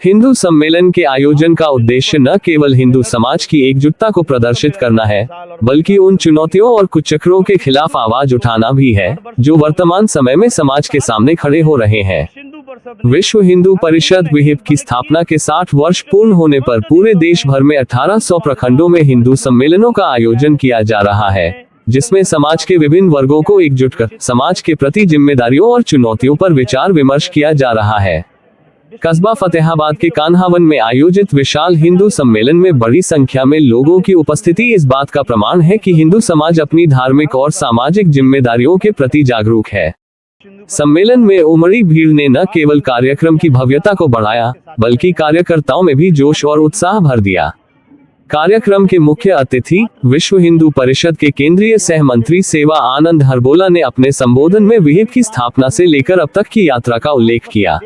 हिंदू सम्मेलन के आयोजन का उद्देश्य न केवल हिंदू समाज की एकजुटता को प्रदर्शित करना है, बल्कि उन चुनौतियों और कुचक्रों के खिलाफ आवाज उठाना भी है, जो वर्तमान समय में समाज के सामने खड़े हो रहे हैं। विश्व हिंदू परिषद विहिप की स्थापना के 60 वर्ष पूर्ण होने पर पूरे देश भर में 1800 प्रखंडों में हिंदू सम्मेलनों का आयोजन किया जा रहा है, जिसमें समाज के विभिन्न वर्गों को एकजुट कर समाज के प्रति जिम्मेदारियों और चुनौतियों पर विचार विमर्श किया जा रहा है। कस्बा फतेहाबाद के कान्हावन में आयोजित विशाल हिंदू सम्मेलन में बड़ी संख्या में लोगों की उपस्थिति इस बात का प्रमाण है कि हिंदू समाज अपनी धार्मिक और सामाजिक जिम्मेदारियों के प्रति जागरूक है। सम्मेलन में उमड़ी भीड़ ने न केवल कार्यक्रम की भव्यता को बढ़ाया, बल्कि कार्यकर्ताओं में भी जोश और उत्साह भर दिया। कार्यक्रम के मुख्य अतिथि विश्व हिंदू परिषद के केंद्रीय सह मंत्री सेवा आनंद हरबोला ने अपने संबोधन में विहिप की स्थापना से लेकर अब तक की यात्रा का उल्लेख किया।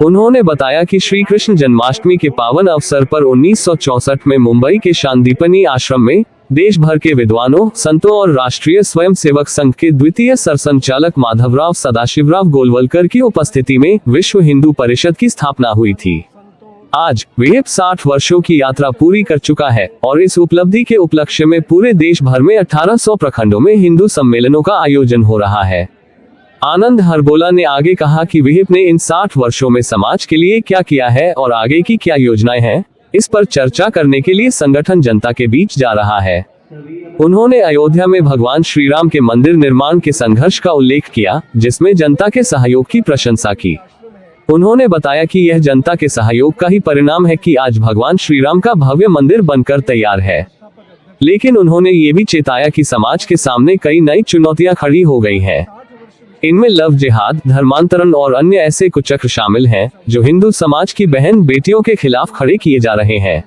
उन्होंने बताया कि श्री कृष्ण जन्माष्टमी के पावन अवसर पर 1964 में मुंबई के शांतिपनी आश्रम में देश भर के विद्वानों, संतों और राष्ट्रीय स्वयंसेवक संघ के द्वितीय सरसंचालक माधवराव सदाशिवराव गोलवलकर की उपस्थिति में विश्व हिंदू परिषद की स्थापना हुई थी। आज विहिप 60 वर्षों की यात्रा पूरी कर चुका है और इस उपलब्धि के उपलक्ष्य में पूरे देश भर में 1800 प्रखंडों में हिंदू सम्मेलनों का आयोजन हो रहा है। आनंद हरबोला ने आगे कहा कि विहिप ने इन 60 वर्षों में समाज के लिए क्या किया है और आगे की क्या योजनाएं हैं, इस पर चर्चा करने के लिए संगठन जनता के बीच जा रहा है। उन्होंने अयोध्या में भगवान श्री राम के मंदिर निर्माण के संघर्ष का उल्लेख किया, जिसमें जनता के सहयोग की प्रशंसा की। उन्होंने बताया कि यह जनता के सहयोग का ही परिणाम है कि आज भगवान श्री राम का भव्य मंदिर बनकर तैयार है। लेकिन उन्होंने ये भी चेताया कि समाज के सामने कई नई चुनौतियां खड़ी हो गई हैं। इनमें लव जिहाद, धर्मांतरण और अन्य ऐसे कुचक्र शामिल हैं, जो हिंदू समाज की बहन बेटियों के खिलाफ खड़े किए जा रहे हैं।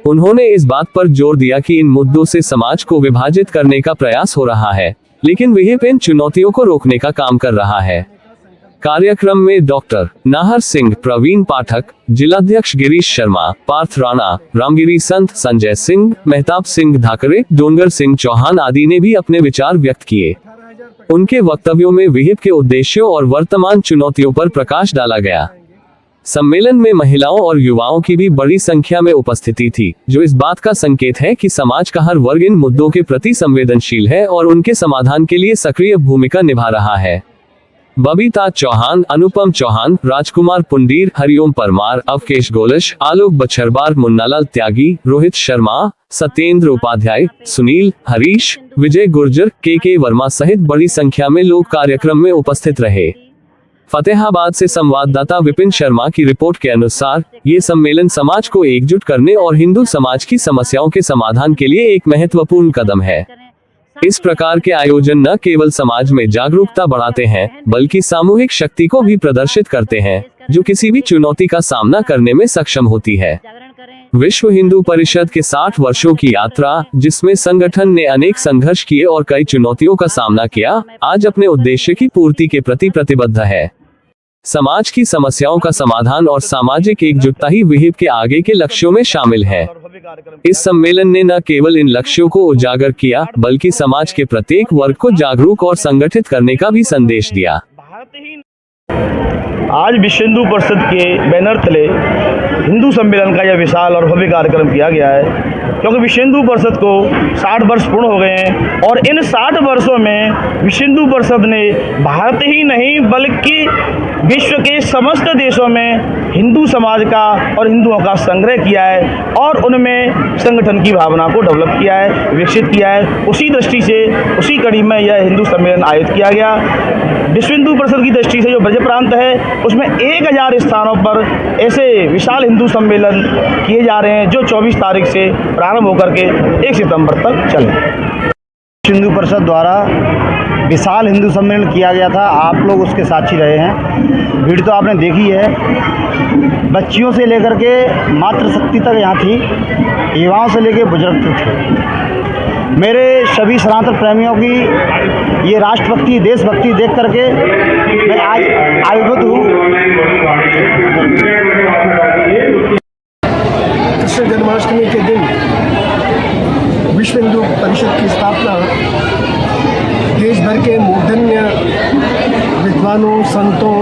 उन्होंने इस बात पर जोर दिया कि इन मुद्दों से समाज को विभाजित करने का प्रयास हो रहा है, लेकिन विहिप इन चुनौतियों को रोकने का काम कर रहा है। कार्यक्रम में डॉक्टर नाहर सिंह, प्रवीण पाठक, जिलाध्यक्ष गिरीश शर्मा, पार्थ राणा, रामगिरी संत, संजय सिंह, मेहताब सिंह धाकरे, डोंगर सिंह चौहान आदि ने भी अपने विचार व्यक्त किए। उनके वक्तव्यों में विहिप के उद्देश्यों और वर्तमान चुनौतियों पर प्रकाश डाला गया। सम्मेलन में महिलाओं और युवाओं की भी बड़ी संख्या में उपस्थिति थी, जो इस बात का संकेत है कि समाज का हर वर्ग इन मुद्दों के प्रति संवेदनशील है और उनके समाधान के लिए सक्रिय भूमिका निभा रहा है। बबीता चौहान, अनुपम चौहान, राजकुमार पुंडीर, हरिओम परमार, अवकेश गोलश, आलोक बछरबार, मुन्नालाल त्यागी, रोहित शर्मा, सत्येंद्र उपाध्याय, सुनील, हरीश, विजय गुर्जर, के वर्मा सहित बड़ी संख्या में लोग कार्यक्रम में उपस्थित रहे। फतेहाबाद से संवाददाता विपिन शर्मा की रिपोर्ट के अनुसार ये सम्मेलन समाज को एकजुट करने और हिंदू समाज की समस्याओं के समाधान के लिए एक महत्वपूर्ण कदम है। इस प्रकार के आयोजन न केवल समाज में जागरूकता बढ़ाते हैं, बल्कि सामूहिक शक्ति को भी प्रदर्शित करते हैं, जो किसी भी चुनौती का सामना करने में सक्षम होती है। विश्व हिंदू परिषद के 60 वर्षों की यात्रा, जिसमें संगठन ने अनेक संघर्ष किए और कई चुनौतियों का सामना किया, आज अपने उद्देश्य की पूर्ति के प्रति प्रतिबद्ध है। समाज की समस्याओं का समाधान और सामाजिक एकजुटता ही विहिप के आगे के लक्ष्यों में शामिल है। इस सम्मेलन ने न केवल इन लक्ष्यों को उजागर किया, बल्कि समाज के प्रत्येक वर्ग को जागरूक और संगठित करने का भी संदेश दिया। आज विश्व हिंदू परिषद के बैनर तले हिंदू सम्मेलन का यह विशाल और भव्य कार्यक्रम किया गया है, क्योंकि विश्व हिंदू परिषद को 60 वर्ष पूर्ण हो गए हैं और इन 60 वर्षों में विश्व हिंदू परिषद ने भारत ही नहीं बल्कि विश्व के समस्त देशों में हिंदू समाज का और हिंदुओं का संग्रह किया है और उनमें संगठन की भावना को डेवलप किया है, विकसित किया है। उसी दृष्टि से, उसी कड़ी में यह हिंदू सम्मेलन आयोजित किया गया। विश्व हिंदू परिषद की दृष्टि से जो ब्रज प्रांत है, उसमें 1000 स्थानों पर ऐसे विशाल हिंदू सम्मेलन किए जा रहे हैं, जो 24 तारीख से प्रारंभ होकर के 1 सितंबर तक चले। विश्व हिंदू परिषद द्वारा विशाल हिंदू सम्मेलन किया गया था, आप लोग उसके साक्षी रहे हैं। भीड़ तो आपने देखी है, बच्चियों से लेकर के मातृशक्ति तक यहाँ थी, युवाओं से लेकर बुजुर्ग तक थे। मेरे सभी सनातन प्रेमियों की ये राष्ट्रभक्ति, देशभक्ति देख करके मैं आज अभिभूत हूँ। कृष्ण जन्माष्टमी के दिन विश्व हिंदू परिषद की स्थापना देश भर के मूर्धन्य विद्वानों, संतों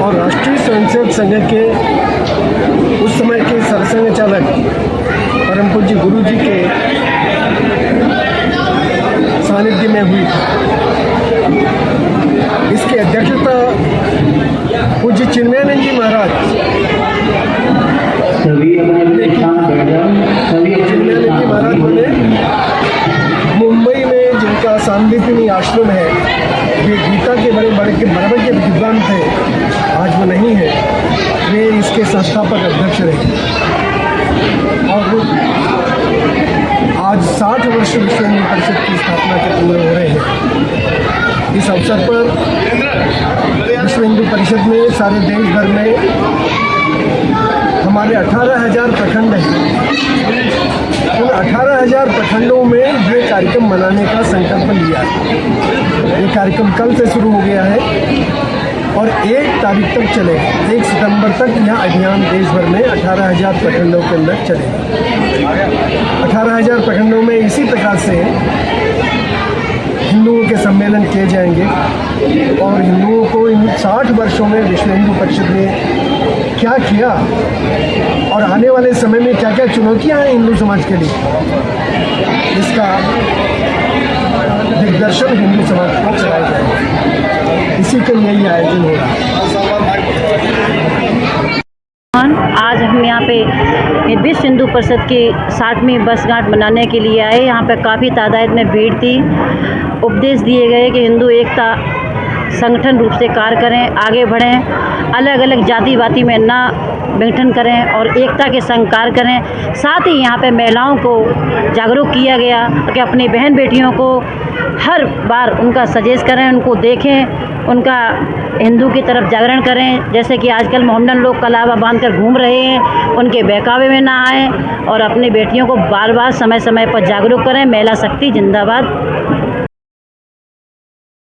और राष्ट्रीय स्वयंसेवक संघ के उस समय के सरसंघ चालक परम पूज्य गुरु जी के सानिध्य में हुई थी। इसकी अध्यक्षता पूज्य चिन्मयानंद जी महाराज चिन्मयानंद जी महाराज ने मुंबई में जिनका सांदीपनी आश्रम है, वे गीता के बराबर के विद्वान थे, आज वो नहीं है। वे इसके संस्थापक अध्यक्ष रहे और आज 60 वर्ष विश्व हिंदू परिषद की स्थापना के पूरे हो रहे हैं। इस अवसर पर विश्व हिंदू परिषद में सारे देश भर में हमारे 18,000 प्रखंड हैं। उन 18,000 प्रखंडों में ये कार्यक्रम मनाने का संकल्प लिया है। ये कार्यक्रम कल से शुरू हो गया है और 1 तारीख तक चलेगा। 1 सितंबर तक यह अभियान देश भर में 18,000 प्रखंडों के अंदर चलेगा। 18,000 प्रखंडों में इसी प्रकार से हिंदुओं के सम्मेलन किए जाएंगे और हिंदुओं को इन 60 वर्षों में विश्व हिंदू परिषद ने क्या किया और आने वाले समय में क्या क्या चुनौतियां हैं हिंदू समाज के लिए, इसका दिग्दर्शन हिंदू समाज को कराया जाएगा। इसी के लिए ये आयोजन हो रहा है। आज हम यहाँ पे विश्व हिंदू परिषद की 60वीं वर्षगांठ मनाने के लिए आए। यहाँ पे काफ़ी तादाद में भीड़ थी। उपदेश दिए गए कि हिंदू एकता संगठन रूप से कार्य करें, आगे बढ़ें, अलग अलग जाति वाति में ना विघटन करें और एकता के संग कार्य करें। साथ ही यहाँ पे महिलाओं को जागरूक किया गया कि अपनी बहन बेटियों को हर बार उनका सजेस्ट करें, उनको देखें, उनका हिंदू की तरफ जागरण करें। जैसे कि आजकल मोहम्मदन लोग कलावा बांध कर घूम रहे हैं, उनके बहकावे में ना आएँ और अपनी बेटियों को बार बार समय समय पर जागरूक करें। महिला शक्ति जिंदाबाद।